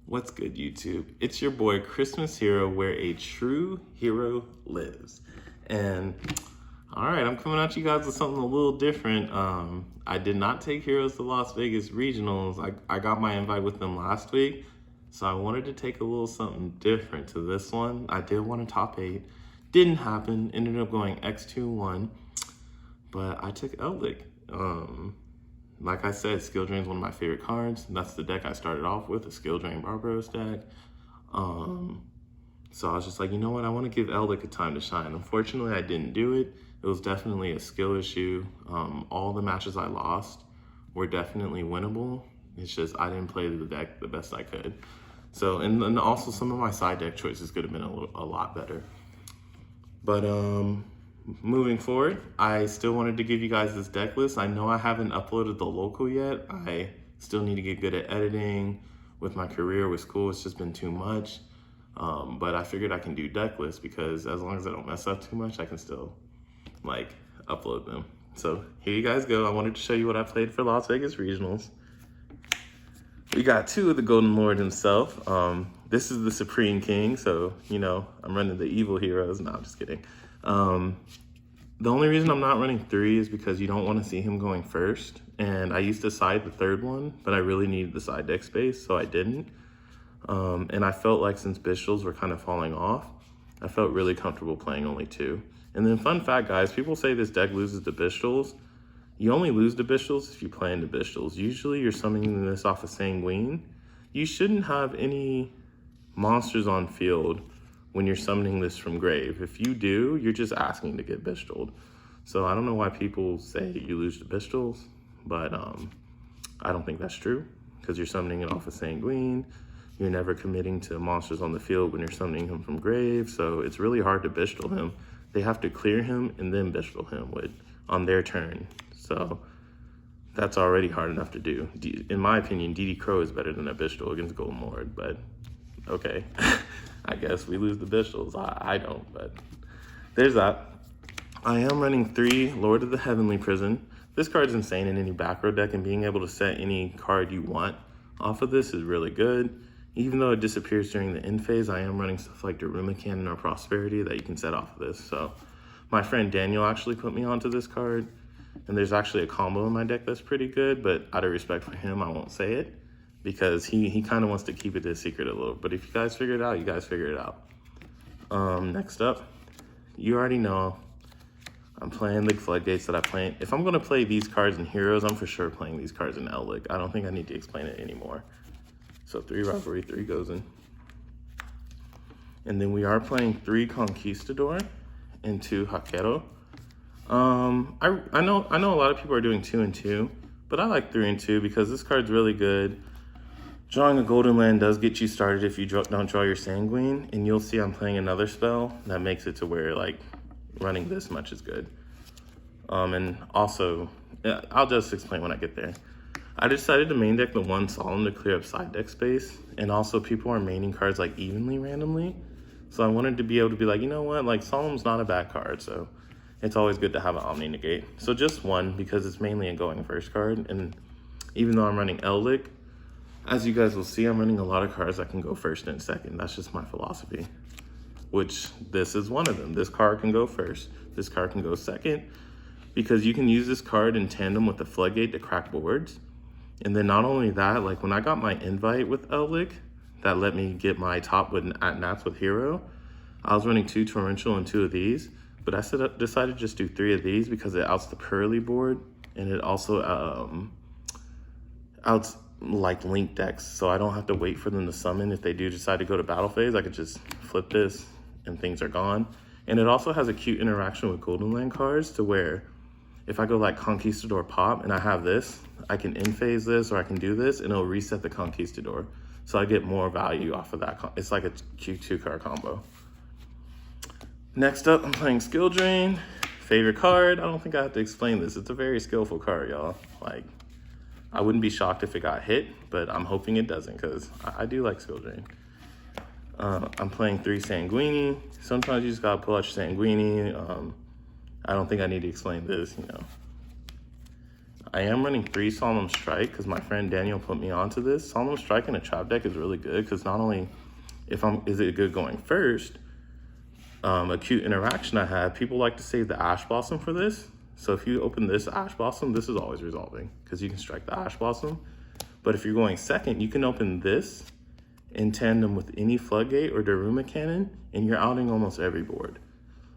What's good, YouTube? It's your boy Christmas Hero, where a true hero lives. And all right, I'm coming at you guys with something a little different. I did not take Heroes to Las Vegas Regionals. I got my invite with them last week, so I wanted to take a little something different to this one. I did want a top 8. Didn't happen. Ended up going X2-1, but I took Eldlich. Like I said, Skill Drain is one of my favorite cards. That's the deck I started off with, a Skill Drain Barbaros deck. So I was just like, you know what? I want to give Eldlich a time to shine. Unfortunately, I didn't do it. It was definitely a skill issue. All the matches I lost were definitely winnable. It's just I didn't play the deck the best I could. So, and also some of my side deck choices could have been a lot better. But moving forward, I still wanted to give you guys this deck list. I know I haven't uploaded the local yet. I still need to get good at editing. With my career, with school, it's just been too much. But I figured I can do deck lists because as long as I don't mess up too much, I can still upload them. So here you guys go. I wanted to show you what I played for Las Vegas Regionals. We got 2 of the Golden Lord himself. This is the Supreme King, so you know I'm running the evil heroes. No, I'm just kidding. The only reason I'm not running 3 is because you don't want to see him going first. And I used to side the 3rd one, but I really needed the side deck space, so I didn't. And I felt like since Bishals were kind of falling off, I felt really comfortable playing only 2. And then fun fact, guys, people say this deck loses to Bishals. You only lose to Bishals if you play into Bishals. Usually you're summoning this off of Sanguine. You shouldn't have any monsters on field when you're summoning this from grave. If you do, you're just asking to get Bishaled. So I don't know why people say you lose to Bishals, but I don't think that's true because you're summoning it off of Sanguine. You're never committing to monsters on the field when you're summoning him from grave, so it's really hard to Bishal him. They have to clear him and then Bishal him on their turn. So that's already hard enough to do. In my opinion, DD Crow is better than a Bishal against Golden Lord, but okay. I guess we lose the Bishals. I don't, but there's that. I am running 3 Lord of the Heavenly Prison. This card's insane in any back row deck, and being able to set any card you want off of this is really good. Even though it disappears during the end phase, I am running stuff like Daruma Cannon or Prosperity that you can set off of this. So my friend Daniel actually put me onto this card, and there's actually a combo in my deck that's pretty good, but out of respect for him, I won't say it because he kind of wants to keep it a secret a little. But if you guys figure it out, you guys figure it out. Next up, you already know I'm playing the Floodgates that I play. If I'm going to play these cards in Heroes, I'm for sure playing these cards in Eldlich. I don't think I need to explain it anymore. So 3 Rivalry, 3 goes in. And then we are playing 3 Conquistador and 2 Haquero. I know a lot of people are doing 2 and 2, but I like 3 and 2 because this card's really good. Drawing a Golden Land does get you started if you don't draw your Sanguine, and you'll see I'm playing another spell that makes it to where running this much is good. And also, I'll just explain when I get there. I decided to main deck the 1 Solemn to clear up side deck space, and also people are maining cards evenly randomly. So I wanted to be able to be like, you know what, Solemn's not a bad card, so it's always good to have an Omni Negate. So just 1 because it's mainly a going first card, and even though I'm running Eldlich, as you guys will see, I'm running a lot of cards that can go first and second. That's just my philosophy, which this is one of them. This card can go first, this card can go second, because you can use this card in tandem with the Floodgate to crack boards. And then not only that, when I got my invite with Eldlich, that let me get my top at Nats with Hero, I was running 2 Torrential and 2 of these, but I decided to just do 3 of these because it outs the Pearly board, and it also outs Link decks, so I don't have to wait for them to summon. If they do decide to go to battle phase, I could just flip this and things are gone. And it also has a cute interaction with Golden Land cards to where if I go Conquistador Pop and I have this, I can in-phase this or I can do this and it'll reset the Conquistador. So I get more value off of that. It's like a Q2 card combo. Next up, I'm playing Skill Drain. Favorite card, I don't think I have to explain this. It's a very skillful card, y'all. I wouldn't be shocked if it got hit, but I'm hoping it doesn't because I do like Skill Drain. I'm playing 3 Sanguini. Sometimes you just gotta pull out your Sanguini. I don't think I need to explain this, I am running 3 Solemn Strike because my friend Daniel put me onto this. Solemn Strike in a trap deck is really good because not only is it good going first, a cute interaction I had, people like to save the Ash Blossom for this. So if you open this Ash Blossom, this is always resolving because you can strike the Ash Blossom. But if you're going second, you can open this in tandem with any Floodgate or Daruma Cannon, and you're outing almost every board.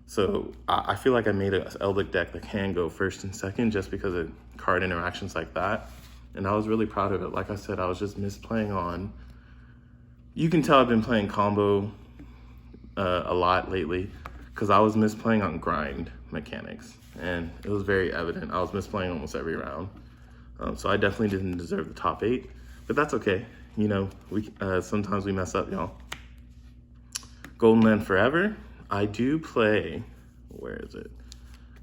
So I feel like I made an Eldlich deck that can go first and second just because of card interactions like that. And I was really proud of it. Like I said, I was just misplaying on. You can tell I've been playing combo a lot lately because I was misplaying on grind mechanics. And it was very evident. I was misplaying almost every round. So I definitely didn't deserve the top 8, but that's okay. You know, sometimes we mess up, y'all. Golden Land Forever. I do play, where is it?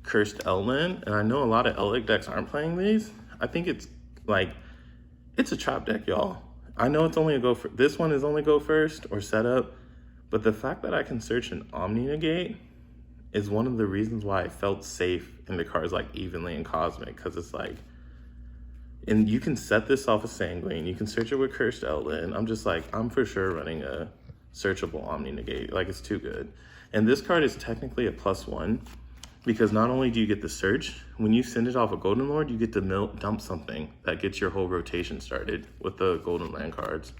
Cursed Eldland, and I know a lot of Eldlich decks aren't playing these. I think it's a trap deck, y'all. I know it's only this one is only go first or setup, but the fact that I can search an Omni Negate is one of the reasons why I felt safe in the cards like Evenly and Cosmic, because it's like, and you can set this off of Sanguine, you can search it with Cursed Eldland. I'm just like, I'm for sure running a searchable Omni Negate, like it's too good. And this card is technically a +1 because not only do you get the search, when you send it off a Golden Lord, you get to dump something that gets your whole rotation started with the Golden Land cards.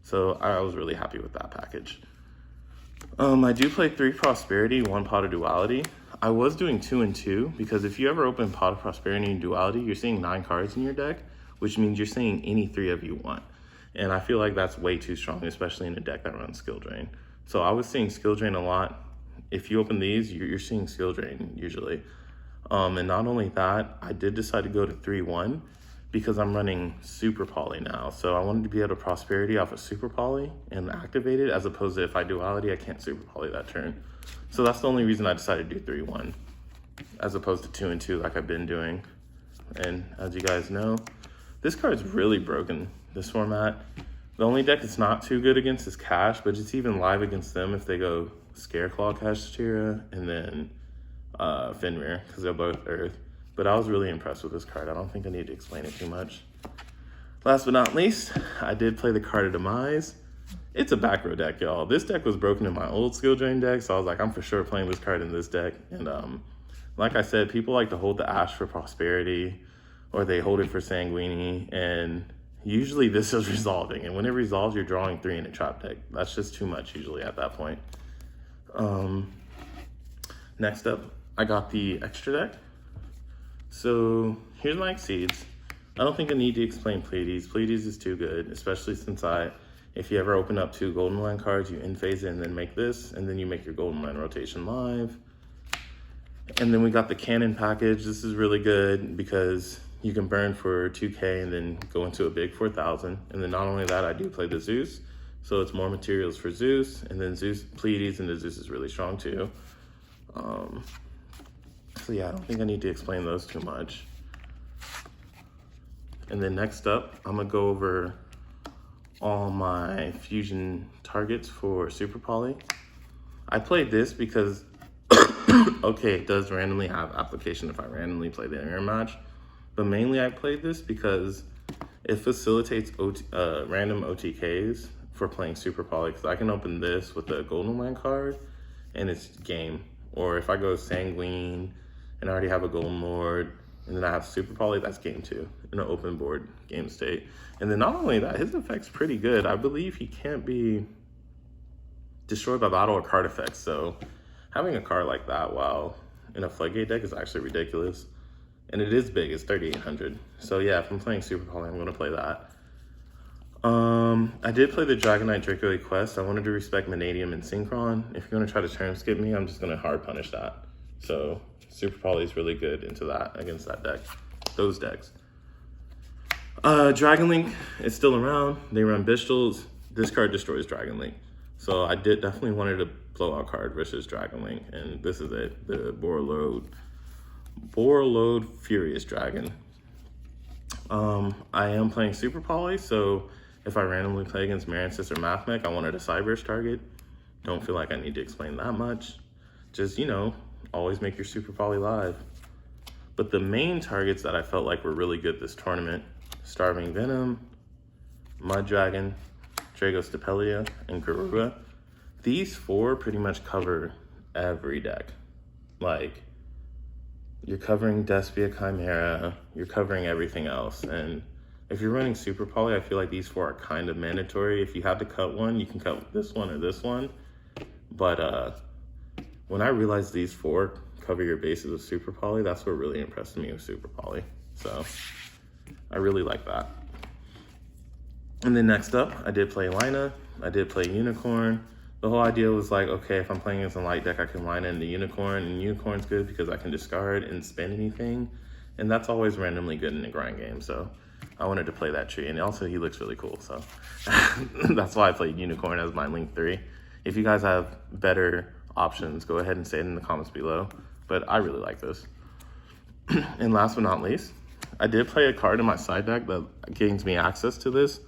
So I was really happy with that package. I do play 3 Prosperity, 1 Pot of Duality. I was doing 2 and 2 because if you ever open Pot of Prosperity and Duality, you're seeing 9 cards in your deck, which means you're seeing any 3 of you want. And I feel like that's way too strong, especially in a deck that runs Skill Drain. So I was seeing Skill Drain a lot. If you open these, you're seeing Skill Drain usually. And not only that, I did decide to go to 3-1 because I'm running Super Poly now. So I wanted to be able to Prosperity off of Super Poly and activate it, as opposed to if I Duality, I can't Super Poly that turn. So that's the only reason I decided to do 3-1 as opposed to 2 and 2 like I've been doing. And as you guys know, this card's really broken, this format. The only deck it's not too good against is Cash, but it's even live against them if they go Scareclaw Kashtira and then Fenrir, because they're both Earth. But I was really impressed with this card. I don't think I need to explain it too much. Last but not least, I did play the card of Demise. It's a back row deck, y'all. This deck was broken in my old Skill Drain deck, so I was like, I'm for sure playing this card in this deck. And like I said, people like to hold the Ash for Prosperity, or they hold it for Sanguini, and usually this is resolving. And when it resolves, you're drawing 3 in a trap deck. That's just too much usually at that point. Next up, I got the extra deck. So here's my Exceeds. I don't think I need to explain Pleiades. Pleiades is too good, especially since if you ever open up 2 Golden Land cards, you in-phase it and then make this, and then you make your Golden Land rotation live. And then we got the Cannon package. This is really good because you can burn for 2K and then go into a big 4,000. And then not only that, I do play the Zeus. So it's more materials for Zeus, and then Zeus, Pleiades, and the Zeus is really strong too. So yeah, I don't think I need to explain those too much. And then next up, I'm gonna go over all my fusion targets for Super Poly. I played this because, okay, it does randomly have application if I randomly play the mirror match, but mainly I played this because it facilitates random OTKs for playing Super Poly, because I can open this with a Golden Land card and it's game. Or if I go Sanguine and I already have a Golden Lord and then I have Super Poly, that's game 2 in an open board game state. And then not only that, his effect's pretty good. I believe he can't be destroyed by battle or card effects. So having a card like that while in a Floodgate deck is actually ridiculous. And it is big, it's 3,800. So yeah, if I'm playing Super Poly, I'm gonna play that. I did play the Dragonite Dracoid Quest. I wanted to respect Vanadium and Synchron. If you're gonna try to turn skip me, I'm just gonna hard punish that. So Super Poly is really good into that, against that deck, those decks. Dragon Link is still around. They run Bistles. This card destroys Dragon Link. So I definitely wanted a blowout card versus Dragon Link, and this is it, the Borreload Furious Dragon. I am playing Super Poly, so if I randomly play against Maransis or Mathmech, I wanted a Cyberse target. Don't feel like I need to explain that much. Just, you know, always make your Super Poly live. But the main targets that I felt like were really good this tournament, Starving Venom, Mud Dragon, Dragostapelia, and Garura. These 4 pretty much cover every deck. Like, you're covering Despia Chimera, you're covering everything else. And if you're running Super Poly, I feel like these 4 are kind of mandatory. If you had to cut one, you can cut this one or this one. But when I realized these 4 cover your bases with Super Poly, that's what really impressed me with Super Poly. So I really like that. And then next up, I did play Lina, I did play Unicorn. The whole idea was like, okay, if I'm playing against a light deck, I can line in the Unicorn, and Unicorn's good because I can discard and spend anything. And that's always randomly good in a grind game, so I wanted to play that tree. And also, he looks really cool, so that's why I played Unicorn as my Link 3. If you guys have better options, go ahead and say it in the comments below. But I really like this. And last but not least, I did play a card in my side deck that gains me access to this.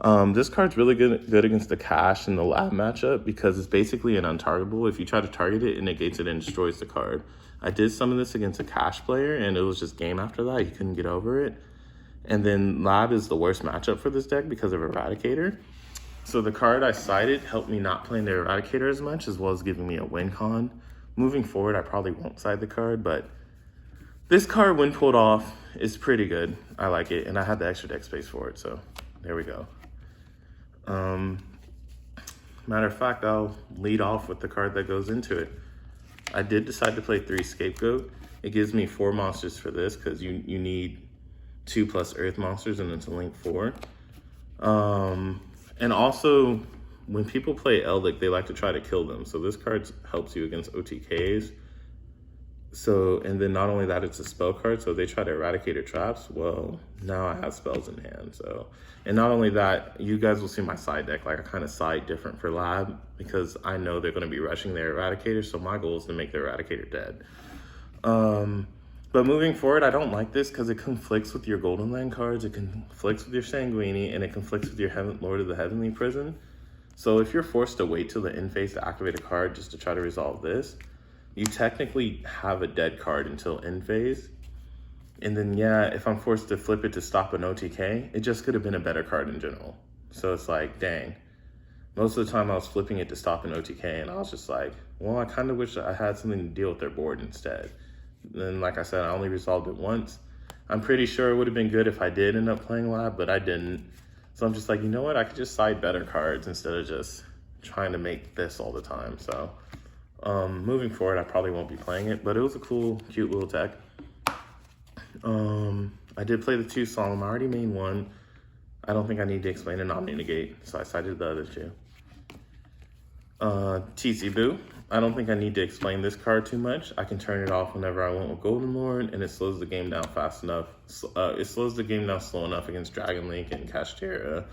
This card's really good against the Cash and the Lab matchup because it's basically an untargetable. If you try to target it, it negates it and destroys the card. I did some of this against a Cash player, and it was just game after that. He couldn't get over it. And then Lab is the worst matchup for this deck because of Eradicator. So the card I cited helped me not playing the Eradicator as much, as well as giving me a win con. Moving forward, I probably won't side the card, but this card, when pulled off, is pretty good. I like it, and I had the extra deck space for it, so there we go. Matter of fact, I'll lead off with the card that goes into it. I did decide to play 3 Scapegoat. It gives me 4 monsters for this because you need 2+ Earth monsters, and it's a Link 4. And also, when people play Eldlich, they like to try to kill them. So this card helps you against OTKs. So, and then not only that, it's a spell card. So if they try to eradicate your traps, well, now I have spells in hand. So, and not only that, you guys will see my side deck. Like, I kind of side different for Lab because I know they're going to be rushing their Eradicator. So my goal is to make the Eradicator dead. But moving forward, I don't like this because it conflicts with your Golden Land cards, it conflicts with your Sanguini, and it conflicts with your Lord of the Heavenly Prison. So if you're forced to wait till the end phase to activate a card just to try to resolve this, you technically have a dead card until end phase. And then, yeah, if I'm forced to flip it to stop an OTK, it just could have been a better card in general. So it's like, dang. Most of the time I was flipping it to stop an OTK, and I was just like, well, I kind of wish I had something to deal with their board instead. Then, like I said, I only resolved it once. I'm pretty sure it would have been good if I did end up playing Lab, but I didn't. So I'm just like, you know what? I could just side better cards instead of just trying to make this all the time. So moving forward, I probably won't be playing it, but it was a cool, cute little deck. I did play the 2 Solemn. I already main 1. I don't think I need to explain an Omni Negate, so I sided the other 2. TC Boo. I don't think I need to explain this card too much. I can turn it off whenever I want with Golden Lord, and it slows the game down fast enough. It slows the game down slow enough against Dragon Link and Kashtira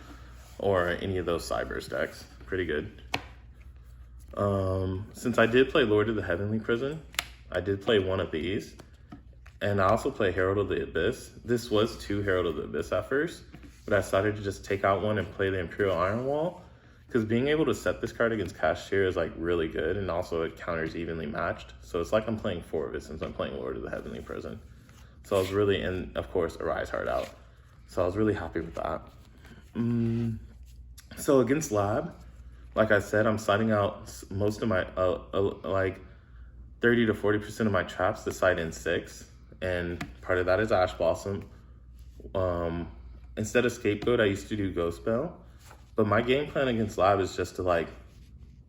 or any of those Cybers decks. Pretty good. Since I did play Lord of the Heavenly Prison, I did play one of these. And I also play Herald of the Abyss. This was 2 Herald of the Abyss at first, but I decided to just take out one and play the Imperial Iron Wall. Because being able to set this card against Kashtira is like really good, and also it counters evenly matched. So it's like I'm playing 4 of it since I'm playing Lord of the Heavenly Prison. So I was really, and of course, Arise Heart out. So I was really happy with that. So against Lab, like I said, I'm siding out most of my, like 30 to 40% of my traps to side in 6. And part of that is Ash Blossom. Instead of Scapegoat, I used to do Ghost Bell. But my game plan against Lab is just to like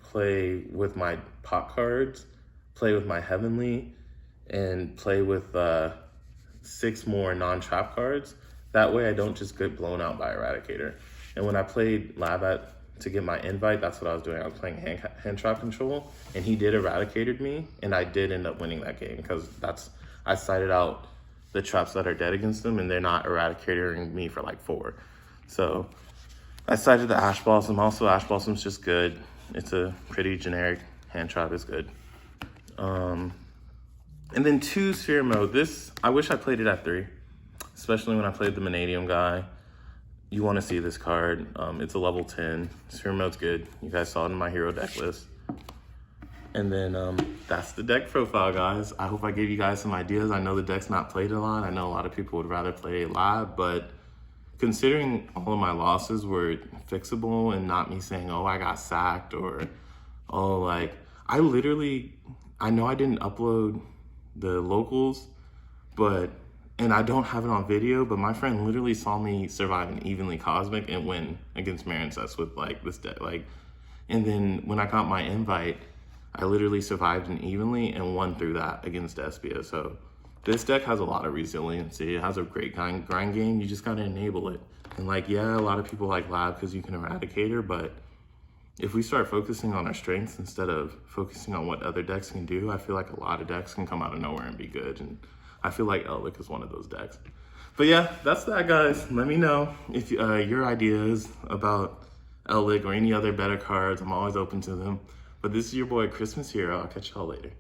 play with my pot cards, play with my Heavenly, and play with 6 more non-trap cards. That way I don't just get blown out by Eradicator. And when I played Lab to get my invite, that's what I was doing. I was playing hand trap control, and he did Eradicated me, and I did end up winning that game because I sided out the traps that are dead against them, and they're not Eradicatoring me for like 4. So I sided the Ash Blossom. Also, Ash Blossom's just good. It's a pretty generic hand trap. Is good. And then 2 Sphere Mode. This, I wish I played it at 3, especially when I played the Vanadium guy. You want to see this card. It's a level 10. Sphere Mode's good. You guys saw it in my hero deck list. And then that's the deck profile, guys. I hope I gave you guys some ideas. I know the deck's not played a lot. I know a lot of people would rather play live, but considering all of my losses were fixable and not me saying, oh, I got sacked, or, oh, like, I know I didn't upload the locals, and I don't have it on video, but my friend literally saw me survive an evenly cosmic and win against Marincess with like this deck. And then when I got my invite, I literally survived an evenly and won through that against Espia. So this deck has a lot of resiliency. It has a great grind game. You just gotta enable it. And like, yeah, a lot of people like Lab because you can eradicate her, but if we start focusing on our strengths instead of focusing on what other decks can do, I feel like a lot of decks can come out of nowhere and be good. And I feel like Eldlich is one of those decks. But yeah, that's that, guys. Let me know if your ideas about Eldlich or any other better cards. I'm always open to them. But this is your boy Christmas Hero. I'll catch y'all later.